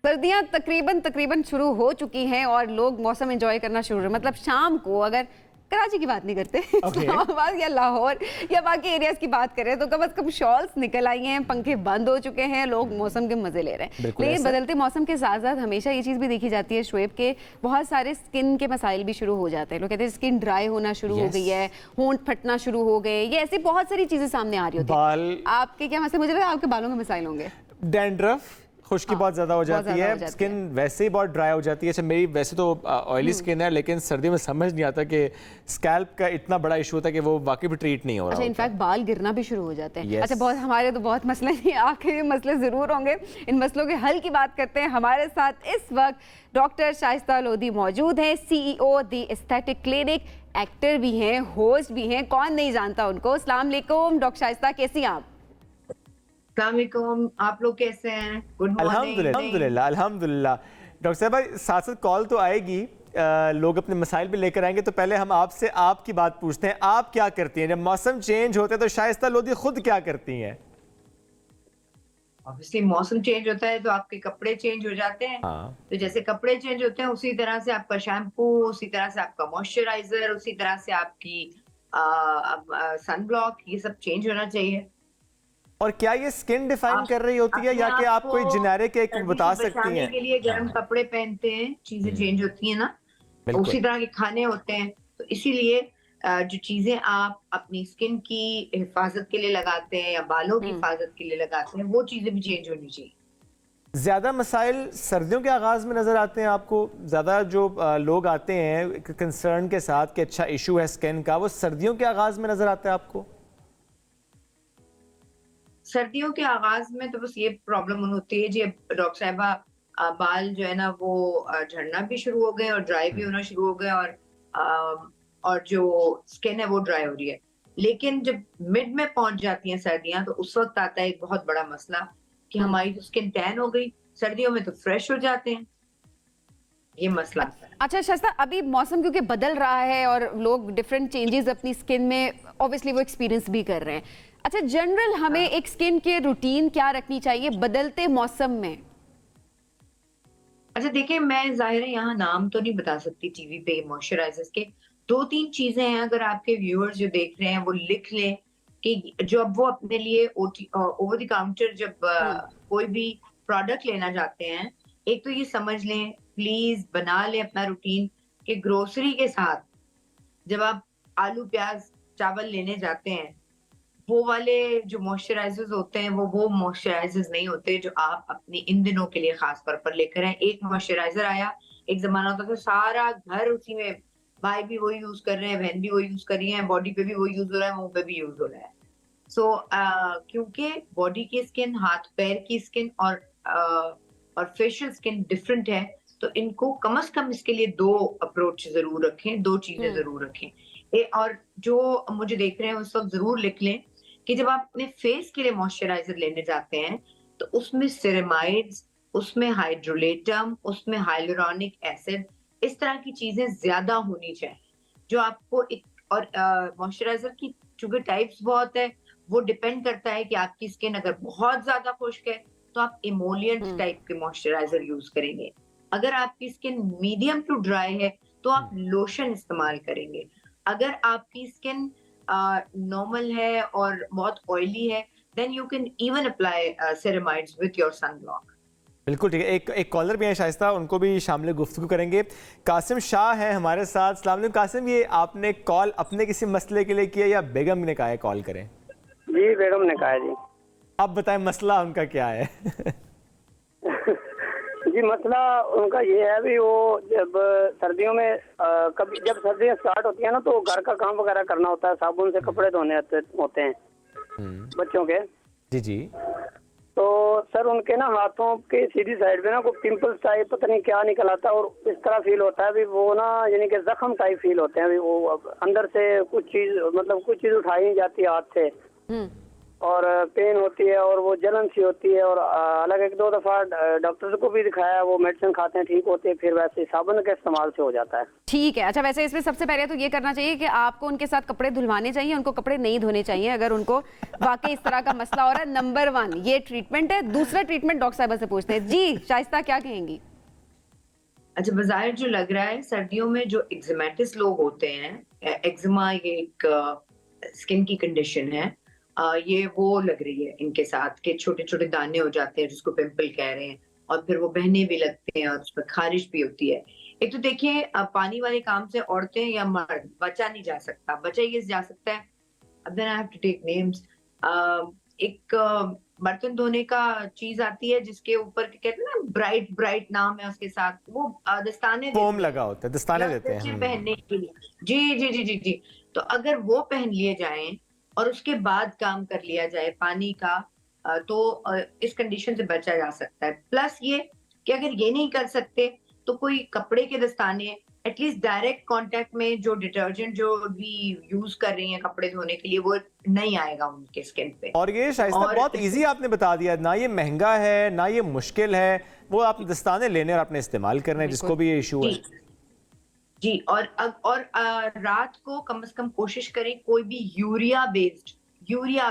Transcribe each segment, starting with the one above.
सर्दियां तकरीबन तकरीबन शुरू हो चुकी हैं और लोग मौसम एंजॉय करना शुरू है। मतलब शाम को, अगर कराची की बात नहीं करते, इस्लामाबाद या लाहौर या बाकी एरियाज की बात करें, तो कम से कम शॉल्स निकल आई हैं, पंखे बंद हो चुके हैं, लोग मौसम के मजे ले रहे हैं। लेकिन बदलते मौसम के साथ साथ हमेशा ये चीज़ भी देखी जाती है शुएब के बहुत सारे स्किन के मसाइल भी शुरू हो जाते हैं। लोग कहते हैं स्किन ड्राई होना शुरू हो गई है, होंठ फटना शुरू हो गए, ये ऐसी बहुत सारी चीजें सामने आ रही होती है। आपके क्या मसले? मुझे लगा आपके बालों में मसाइल होंगे। डैंड्रफ, खुश्की बहुत ज़्यादा हो जाती है, स्किन वैसे ही बहुत ड्राई हो जाती है। अच्छा, मेरी वैसे तो ऑयली स्किन है, लेकिन सर्दियों में समझ नहीं आता कि स्कैल्प का इतना बड़ा इशू होता है कि वो वाकई भी ट्रीट नहीं हो रहा। अच्छा, इनफैक्ट बाल गिरना भी शुरू हो जाते हैं। अच्छा, बहुत हमारे तो बहुत मसले नहीं, आपके भी मसले ज़रूर होंगे। इन मसलों के हल की बात करते हैं। हमारे साथ इस वक्त डॉक्टर शाइस्ता लोधी मौजूद हैं, CEO दी एस्थेटिक क्लिनिक, एक्टर भी हैं, होस्ट भी हैं, कौन नहीं जानता उनको। अस्सलाम वालेकुम डॉक्टर शाइस्ता, कैसी हैं आप? आप लोग कैसे हैं? Good morning. अल्हम्दुलिल्लाह अल्हम्दुलिल्लाह। डॉक्टर साहब, साथ साथ कॉल तो आएगी, लोग अपने मसाइल भी लेकर आएंगे, तो पहले हम आपसे आपकी बात पूछते हैं। आप क्या करती हैं जब मौसम चेंज होते हैं? तो शाइस्ता लोधी खुद क्या करती हैं? ऑब्वियसली मौसम चेंज होता है तो आपके कपड़े चेंज हो जाते हैं। तो जैसे कपड़े चेंज होते हैं उसी तरह से आपका शैम्पू, उसी तरह से आपका मॉइस्चराइजर, उसी तरह से आपकी सनब्लॉक, ये सब चेंज होना चाहिए। और क्या ये स्किन डिफाइन कर रही होती है या कि आप कोई जेनेरिक एक बता सकती हैं? के लिए गर्म कपड़े पहनते हैं, चीजें चेंज होती हैं ना, उसी तरह के खाने होते हैं। तो इसीलिए जो चीजें आप अपनी स्किन की हिफाजत के लिए लगाते हैं या बालों की हिफाजत के लिए लगाते हैं, वो चीजें भी चेंज होनी चाहिए। ज्यादा मसाइल सर्दियों के आगाज में नजर आते हैं आपको? ज्यादा जो लोग आते हैं कंसर्न के साथ कि अच्छा इशू है स्किन का, वो सर्दियों के आगाज में नजर आता है आपको? सर्दियों के आगाज में तो बस ये प्रॉब्लम होती है जी, डॉक्टर साहिबा, बाल जो है ना वो झड़ना भी शुरू हो गए और ड्राई भी होना शुरू हो गए, और जो स्किन है वो ड्राई हो रही है। लेकिन जब मिड में पहुंच जाती हैं सर्दियां, तो उस वक्त आता है एक बहुत बड़ा मसला कि हमारी तो स्किन टैन हो गई। सर्दियों में तो फ्रेश हो जाते हैं, ये मसला आता है। अच्छा शाइस्ता, अभी मौसम क्योंकि बदल रहा है और लोग डिफरेंट चेंजेस अपनी स्किन में ऑब्वियसली वो एक्सपीरियंस भी कर रहे हैं। अच्छा, जनरल हमें एक स्किन केयर रूटीन क्या रखनी चाहिए बदलते मौसम में? अच्छा देखिए, मैं जाहिर है यहाँ नाम तो नहीं बता सकती टीवी पे मॉइस्चराइजर्स के। 2-3 चीजें हैं, अगर आपके व्यूअर्स जो देख रहे हैं वो लिख लें कि जब वो अपने लिए ओवर द काउंटर जब कोई भी प्रोडक्ट लेना चाहते हैं, एक तो ये समझ लें, प्लीज बना लें अपना रूटीन कि ग्रोसरी के साथ जब आप आलू प्याज चावल लेने जाते हैं, वो वाले जो मॉइस्चराइजर्स होते हैं वो मॉइस्चराइजर्स नहीं होते जो आप अपने इन दिनों के लिए खास तौर पर लेकर आए। एक मॉइस्चराइजर आया, एक जमाना होता था सारा घर उसी में, भाई भी वही यूज कर रहे हैं, बहन भी वही यूज कर रही है, बॉडी पे भी वही यूज हो रहा है, मुंह पे भी यूज हो रहा है। सो क्योंकि बॉडी की स्किन, हाथ पैर की स्किन और फेशियल स्किन डिफरेंट है, तो इनको कम से कम इसके लिए 2 अप्रोच जरूर रखें, 2 चीजें जरूर रखें। और जो मुझे देख रहे हैं उस वक्त जरूर लिख लें कि जब आप अपने फेस के लिए मॉइस्चराइजर लेने जाते हैं, तो उसमें सेरेमाइड्स, उसमें हाइड्रोलेटम, उसमें हाइलुरोनिक एसिड, इस तरह की चीजें ज्यादा होनी चाहिए जो आपको और मॉइस्चराइजर की चूंकि टाइप्स बहुत है, वो डिपेंड करता है कि आपकी स्किन अगर बहुत ज्यादा खुश्क है तो आप इमोलिएंट टाइप के मॉइस्चराइजर यूज करेंगे। अगर आपकी स्किन मीडियम टू ड्राई है तो आप लोशन इस्तेमाल करेंगे। अगर आपकी स्किन नॉर्मल है और बहुत ऑयली है, then you can even apply ceramides with your sunblock। बिल्कुल ठीक है। एक कॉलर भी है शाइस्ता, उनको भी शामिल गुफ्तगू करेंगे। कासिम शाह है हमारे साथ। अस्सलाम वालेकुम कासिम, ये आपने कॉल अपने किसी मसले के लिए किया या बेगम ने कहा है कॉल करें? जी बेगम ने कहा है जी। आप बताएं मसला उनका क्या है? जी मसला उनका ये है भी वो जब सर्दियों में कभी जब सर्दियाँ स्टार्ट होती है ना, तो घर का काम वगैरह करना होता है, साबुन से कपड़े धोने होते हैं बच्चों के। जी जी। तो सर उनके ना हाथों के सीधी साइड पे ना कोई पिंपल्स टाइप पता नहीं क्या निकल आता है, और इस तरह फील होता है भी वो ना यानी कि जख्म टाइप फील होते हैं भी, वो अंदर से कुछ चीज मतलब कुछ चीज उठाई नहीं जाती हाथ से। और पेन होती है और वो जलन सी होती है, और अलग 1-2 दफा डॉक्टर को भी दिखाया, वो मेडिसिन खाते हैं ठीक होते हैं, फिर वैसे साबुन के इस्तेमाल से हो जाता है। ठीक है। अच्छा, वैसे इसमें सबसे पहले तो ये करना चाहिए कि आपको उनके साथ कपड़े धुलवाने चाहिए, उनको कपड़े नहीं धोने चाहिए अगर उनको वाकई इस तरह का मसला हो रहा है। नंबर 1 ये ट्रीटमेंट है। दूसरा ट्रीटमेंट डॉक्टर साहबा से पूछते हैं। जी शाइस्ता, क्या कहेंगी? अच्छा, बाज़ाहिर जो लग रहा है सर्दियों में जो एक्जिमेटिस लोग होते हैं, एक्जिमा ये एक स्किन की कंडीशन है, ये वो लग रही है इनके साथ कि छोटे छोटे दाने हो जाते हैं जिसको पिंपल कह रहे हैं, और फिर वो बहने भी लगते हैं और उसमें खारिश भी होती है। एक तो देखिए, पानी वाले काम से औरतें या मर्द बचा नहीं जा सकता, बचा ये जा सकता है। अब then I have to take names. एक बर्तन धोने का चीज आती है जिसके ऊपर कहते हैं ना, ब्राइट ब्राइट नाम है उसके साथ, वो दस्ताने फोम लगा होता है, दस्ताने देते हैं पहनने के लिए। जी जी जी जी जी। तो अगर वो पहन लिए जाएं और उसके बाद काम कर लिया जाए पानी का, तो इस कंडीशन से बचा जा सकता है। प्लस ये कि अगर ये नहीं कर सकते तो कोई कपड़े के दस्ताने, एटलीस्ट डायरेक्ट कांटेक्ट में जो डिटर्जेंट जो भी यूज कर रही हैं कपड़े धोने के लिए, वो नहीं आएगा उनके स्किन पे। और ये शाइस्ता बहुत इजी आपने बता दिया, ना ये महंगा है ना ये मुश्किल है, वो आप दस्ताने लेने और आपने इस्तेमाल करने, जिसको भी ये इशू है। जी, और रात को कम से कम कोशिश करें कोई भी यूरिया बेस्ड यूरिया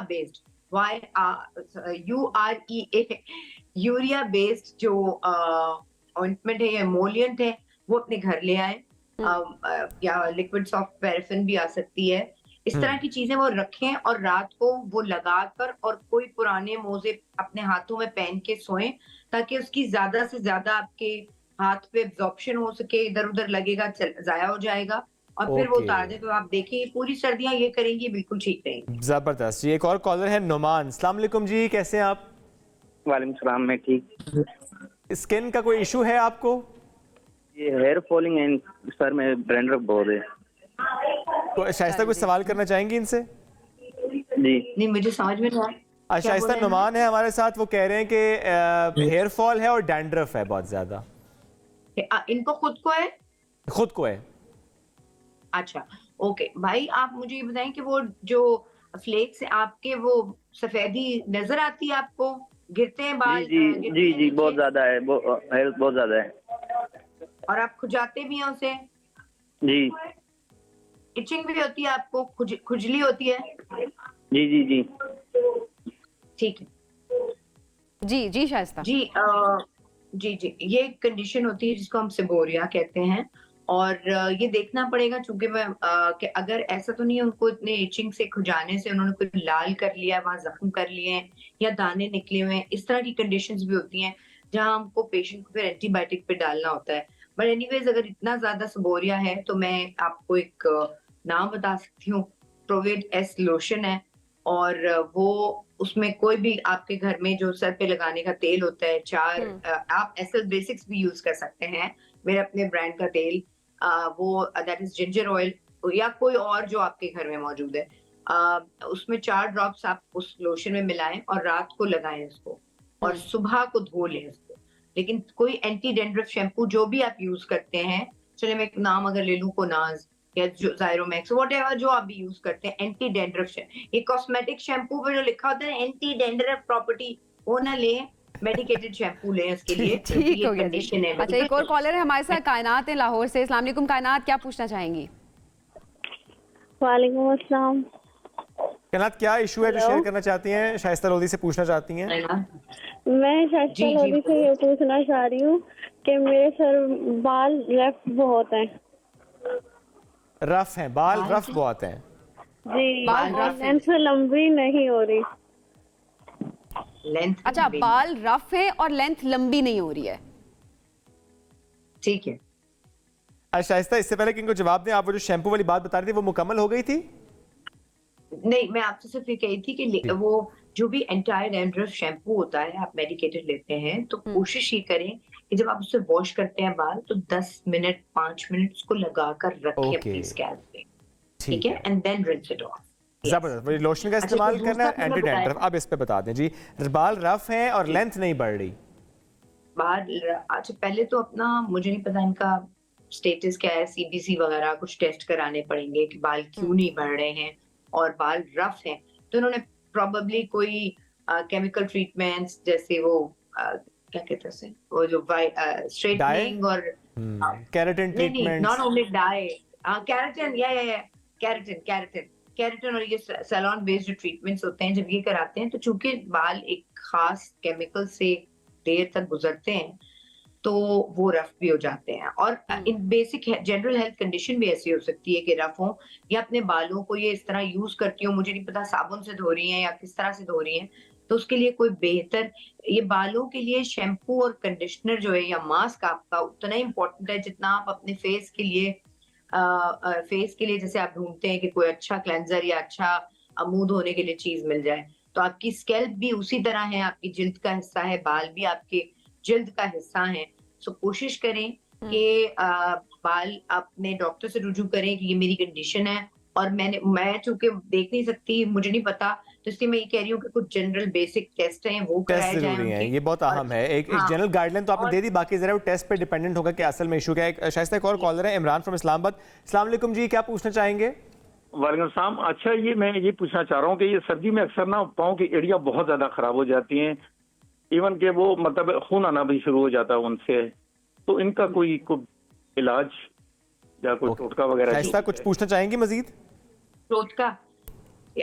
बेस्ड जो ऑइंटमेंट है या एमोलिएंट है वो अपने घर ले आए, या लिक्विड सॉफ्ट पैराफिन भी आ सकती है। इस तरह की चीजें वो रखें और रात को वो लगाकर और कोई पुराने मोजे अपने हाथों में पहन के सोएं, ताकि उसकी ज्यादा से ज्यादा आपके हाथ पे एब्जॉर्प्शन हो सके, इधर उधर लगेगा जाया हो जाएगा, और फिर वो उतार दे। तो आप देखिए पूरी सर्दियां ये करेंगी, बिल्कुल ठीक रहेंगी। जबरदस्त। जी, एक और कॉलर है नुमान। अस्सलाम वालेकुम जी, कैसे हैं आप? वालेकुम सलाम, मैं ठीक। स्किन का कोई इशू है आपको? ये हेयर फॉलिंग एंड सर में डैंड्रफ बहुत है। तो शाइस्ता कुछ सवाल करना चाहेंगी इनसे? जी नहीं, मुझे समझ में नहीं आया। शाइस्ता नुमान है हमारे साथ, वो कह रहे हैं कि हेयर फॉल है और डैंड्रफ है बहुत ज्यादा। इनको खुद को है? खुद को है। अच्छा, ओके भाई, आप मुझे ये बताएं कि वो जो फ्लेक्स आपके, वो सफेदी नजर आती है आपको? गिरते हैं बाल? जी जी जी, बहुत ज्यादा है, हेयर बहुत ज्यादा है। और आप खुजाते भी हैं उसे? जी। इचिंग भी होती है आपको? खुजली होती है? जी जी जी। ठीक है। जी जी शाइस्ता। जी जी जी, ये कंडीशन होती है जिसको हम सेबोरिया कहते हैं, और ये देखना पड़ेगा, चूंकि मैं कि अगर ऐसा तो नहीं है उनको इतने इचिंग से, खुजाने से उन्होंने कोई लाल कर लिया है, वहां जख्म कर लिए हैं या दाने निकले हुए हैं, इस तरह की कंडीशंस भी होती हैं जहां हमको पेशेंट को फिर एंटीबायोटिक पे डालना होता है। बट एनीवेज, अगर इतना ज्यादा सेबोरिया है तो मैं आपको एक नाम बता सकती हूँ, प्रोवेट एस लोशन है, और वो उसमें कोई भी आपके घर में जो सर पे लगाने का तेल होता है, आप एसएल बेसिक्स भी यूज कर सकते हैं, मेरे अपने ब्रांड का तेल, वो दैट इज जिंजर ऑयल, या कोई और जो आपके घर में मौजूद है, उसमें 4 ड्रॉप्स आप उस लोशन में मिलाएं और रात को लगाएं उसको, और सुबह को धो लें उसको। लेकिन कोई एंटी डैंड्रफ शैम्पू जो भी आप यूज करते हैं, चलिए मैं एक नाम अगर ले लूं, कोनाज या ज़ायरोमैक्स, व्हाटएवर जो आप भी यूज करते हैं, एंटी डैंड्रफ, ये कॉस्मेटिक शैम्पू पे जो लिखा होता है एंटी डैंड्रफ प्रॉपर्टी, वो ना लें, मेडिकेटेड शैम्पू लें इसके लिए। ठीक हो गया जी। अच्छा, एक और कॉलर है हमारे साथ, कायनात है लाहौर से। अस्सलाम वालेकुम कायनात, क्या पूछना चाहेंगी? वालेकुम अस्सलाम। कायनात, क्या इशू है जो शेयर करना चाहती हैं, शाइस्ता लोधी से पूछना चाहती हैं? मैं शाइस्ता लोधी से ये पूछना चाह रही हूँ कि मेरे सर बाल रफ बहुत हैं। रफ हैं बाल? रफ बहुत हैं जी, लेंथ लंबी नहीं हो रही। लेंथ? अच्छा, बाल रफ है और लेंथ लंबी नहीं हो रही है। ठीक है। शाइस्ता, इससे पहले कि इनको जवाब दें, आप वो जो शैम्पू वाली बात बता रही थी वो मुकम्मल हो गई थी? नहीं, मैं आपसे सिर्फ ये कही थी कि वो जो भी एंटी डैंड्रफ शैम्पू होता है, आप मेडिकेटेड लेते हैं तो कोशिश ये करें कि जब आप उससे वॉश करते हैं बाल, तो 10 मिनट 5 मिनट उसको लगाकर रखें अपनी स्कैल्प पे, ठीक है, and then rinse it off. जबरदस्त। लोशन का इस्तेमाल करना है, एंटी डैंड्रफ। अब इस पे बता दें जी, बाल रफ हैं और लेंथ नहीं बढ़ रही। अच्छा, पहले तो अपना, मुझे नहीं पता इनका स्टेटस क्या है, सीबीसी वगैरह कुछ टेस्ट कराने पड़ेंगे कि बाल क्यों नहीं बढ़ रहे हैं और बाल रफ हैं। तो इन्होंने probably कोई केमिकल ट्रीटमेंट्स जैसे वो क्या कहते हैं उसे, वो जो स्ट्रेटनिंग और केराटिन नहीं treatment, not only dye, keratin या केराटिन और ये सैलून बेस्ड जो ट्रीटमेंट्स होते हैं, जब ये कराते हैं तो चूंकि बाल एक खास केमिकल से देर तक गुजरते हैं तो वो रफ भी हो जाते हैं। और इन बेसिक जनरल हेल्थ कंडीशन भी ऐसी हो सकती है कि रफ हो, या अपने बालों को ये इस तरह यूज करती हो, मुझे नहीं पता साबुन से धो रही हैं या किस तरह से धो रही हैं, तो उसके लिए कोई बेहतर, ये बालों के लिए शैम्पू और कंडीशनर जो है या मास्क आपका उतना ही इम्पोर्टेंट है जितना आप अपने फेस के लिए जैसे आप ढूंढते हैं कि कोई अच्छा क्लेंजर या अच्छा मुंह धोने के लिए चीज मिल जाए, तो आपकी स्कैल्प भी उसी तरह है, आपकी जिल्द का हिस्सा है, बाल भी आपके जिल्द का हिस्सा है। सो कोशिश करें कि बाल अपने डॉक्टर से रुजू करें कि ये मेरी कंडीशन है, और मैं चूंकि देख नहीं सकती, मुझे नहीं पता, तो इसलिए मैं ये कह रही हूँ कि कुछ जनरल बेसिक टेस्ट हैं वो कराए जाएं उनके। ये बहुत अहम है। एक जनरल गाइडलाइन तो आपने दे दी, बाकी जरा वो टेस्ट पे डिपेंडेंट होगा कि असल में इशू क्या है। शायद एक और कॉलर है इमरान फ्रॉम इस्लामाबाद। अस्सलाम वालेकुम जी, क्या पूछना चाहेंगे? वालेकुम सलाम। अच्छा, ये मैं ये पूछना चाह रहा हूँ कि ये सर्दी में अक्सर ना पाँव की एड़ियाँ बहुत ज्यादा खराब हो जाती हैं, इवन के वो मतलब खून आना भी शुरू हो जाता है उनसे, तो इनका कोई इलाज या कोई टोटका वगैरह? ऐसा कुछ पूछना चाहेंगे मजीद? टोटका,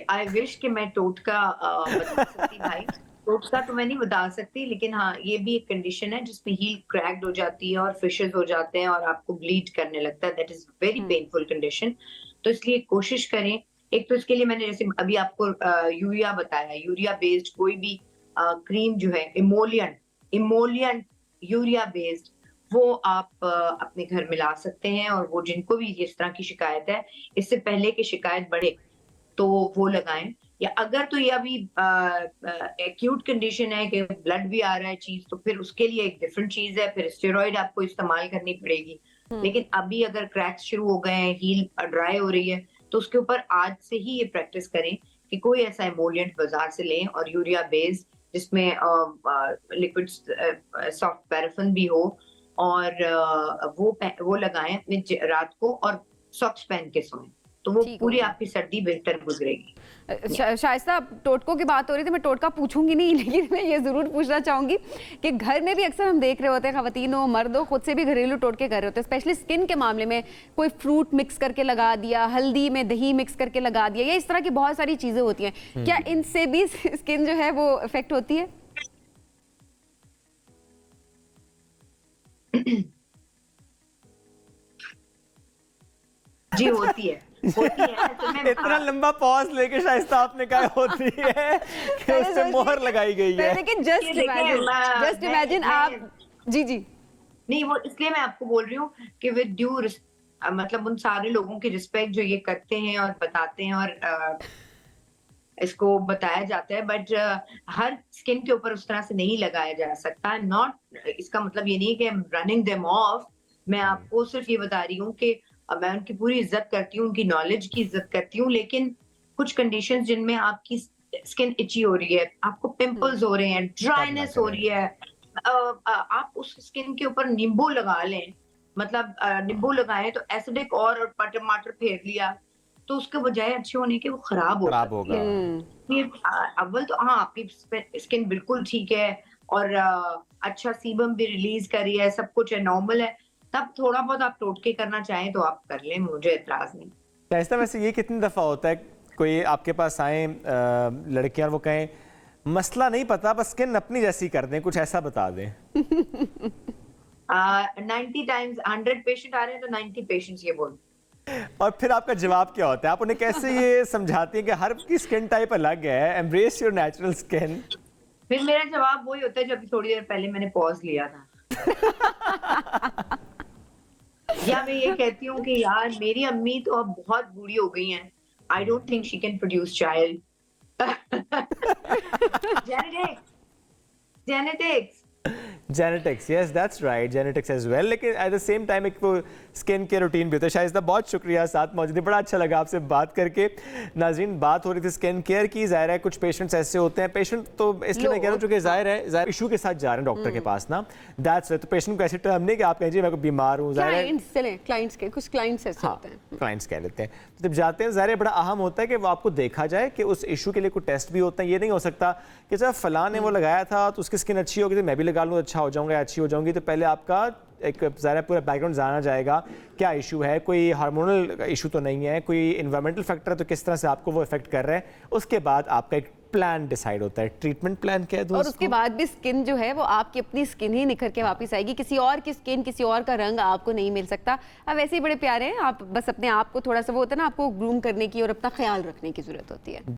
आई विश कि मैं टोटका बता सकती भाई, टोटका तो मैं नहीं बता सकती, लेकिन हाँ ये भी एक कंडीशन है जिसमें हील क्रैक्ड हो जाती है और फिशेस हो जाते हैं और आपको ब्लीड करने लगता है, that is very painful condition. तो इसलिए कोशिश करें, एक तो इसके लिए मैंने जैसे अभी आपको यूरिया बताया, यूरिया बेस्ड कोई भी क्रीम जो है, इमोलियंट यूरिया बेस्ड, वो आप अपने घर में ला सकते हैं, और वो जिनको भी इस तरह की शिकायत है, इससे पहले कि शिकायत बढ़े तो वो लगाएं। या अगर तो ये अभी एक्यूट कंडीशन है कि ब्लड भी आ रहा है चीज, तो फिर उसके लिए एक डिफरेंट चीज है, फिर स्टेरॉइड आपको इस्तेमाल करनी पड़ेगी। लेकिन अभी अगर क्रैक्स शुरू हो गए हैं, हील ड्राई हो रही है, तो उसके ऊपर आज से ही ये प्रैक्टिस करें कि कोई ऐसा इमोलिएंट बाजार से लें और यूरिया बेस्ड, जिसमें लिक्विड सॉफ्ट पैराफिन भी हो, और वो लगाएं अपने रात को, और सॉक्स पहन के सोएं, तो वो पूरी आपकी सर्दी बेहतर गुजरेगी। शाइस्ता, टोटकों की बात हो रही थी, मैं टोटका पूछूंगी नहीं, लेकिन मैं ये जरूर पूछना चाहूंगी कि घर में भी अक्सर हम देख रहे होते हैं, खवातीन हो मर्द हो, खुद से भी घरेलू टोटके कर रहे होते हैं, स्पेशली स्किन के मामले में, कोई फ्रूट मिक्स करके लगा दिया, हल्दी में दही मिक्स करके लगा दिया, या इस तरह की बहुत सारी चीजें होती हैं। क्या इनसे भी स्किन जो है वो इफेक्ट होती है? जी होती है। इतना लंबा पॉज लेके शाइस्ता आपने कहा होती है कि उससे मोहर लगाई गई है। लेकिन जस्ट इमेजिन आप, जी नहीं, वो इसलिए मैं आपको बोल रही हूँ कि विद ड्यू मतलब उन सारे लोगों की रिस्पेक्ट जो ये करते हैं और बताते हैं और इसको बताया जाता है, बट हर स्किन के ऊपर उस तरह से नहीं लगाया जा सकता। नॉट, इसका मतलब ये नहीं कि रनिंग देम ऑफ, मैं आपको सिर्फ ये बता रही हूँ कि मैं उनकी पूरी इज्जत करती हूँ, उनकी नॉलेज की इज्जत करती हूँ, लेकिन कुछ कंडीशंस जिनमें आपकी स्किन इची हो रही है, आपको पिंपल्स हो रहे हैं, ड्राइनेस हो रही है, आप उस स्किन के ऊपर नींबू लगा लें, मतलब नींबू लगाएं तो एसिडिक और टमाटर फेर लिया, तो उसके बजाय अच्छे होने के वो खराब होगा। अव्वल तो हाँ आपकी स्किन बिल्कुल ठीक है और अच्छा सीबम भी रिलीज कर रही है, सब कुछ है, नॉर्मल है, तब थोड़ा बहुत आप टोटके करना चाहें तो आप कर लें, मुझे एतराज नहीं। ऐसा वैसे ये कितनी दफा होता है कोई आपके पास आए लड़कियां, वो कहें मसला नहीं पता, बस स्किन अपनी जैसी कर दें, कुछ ऐसा बता दें? 90 टाइम्स 100 पेशेंट आ रहे हैं तो 90 पेशेंट्स ये बोल। और फिर आपका जवाब क्या होता है? आप उन्हें कैसे ये समझाती हैं कि हर की स्किन टाइप अलग है, एम्ब्रेस योर नेचुरल स्किन? फिर मेरा जवाब वही होता है जो अभी थोड़ी देर पहले मैंने पॉज लिया था। या मैं ये कहती हूँ कि यार मेरी अम्मी तो अब बहुत बूढ़ी हो गई हैं, I don't think she can produce child. Genetics genetics, yes that's right, genetics as well. लेकिन एट द सेम टाइम एक वो स्किन केयर रूटीन भी होता है। शाइस्ता बहुत शुक्रिया साथ मौजूद, बड़ा अच्छा लगा आपसे बात करके। नाज़रीन, बात हो रही थी स्किन केयर की। ज़ाहिर है कुछ पेशेंट्स ऐसे होते हैं, पेशेंट तो इसलिए मैं कह रहा हूँ चूँकि ज़ाहिर है इशू के साथ जा रहे हैं डॉक्टर के पास ना, दैट्स तो पेशेंट को ऐसे टर्म नहीं कि आप कहें जी मैं बीमार हूँ, ज़ाहिर है क्लाइंट्स के कुछ क्लाइंट्स ऐसे होते हैं, क्लाइंट्स कह लेते हैं। तो जब जाते हैं ज़ाहिर है बड़ा अहम होता है कि वो आपको देखा जाए कि उस इशू के लिए कोई टेस्ट भी होता है। ये नहीं हो सकता कि जब फलां ने वो लगाया था तो उसकी स्किन अच्छी होगी तो मैं भी लगा लूँ, अच्छा हो जाऊँगा, अच्छी हो जाऊँगी। तो पहले आपका एक ज़ाहिर पूरा बैकग्राउंड जाना जाएगा, क्या इशू है, कोई हार्मोनल इशू तो नहीं है, कोई इन्वायरमेंटल फैक्टर है तो किस तरह से आपको वो इफेक्ट कर रहे हैं। उसके बाद आपका एक प्लान डिसाइड होता है, ट्रीटमेंट प्लान कह दो। और उसके बाद भी स्किन जो है वो आपकी अपनी स्किन ही निखर के वापस आएगी, किसी और की स्किन, किसी और का रंग आपको नहीं मिल सकता। अब वैसे ही बड़े प्यारे हैं आप, बस अपने आप को थोड़ा सा वो होता है ना, आपको ग्रूम करने की और अपना ख्याल रखने की जरूरत होती है।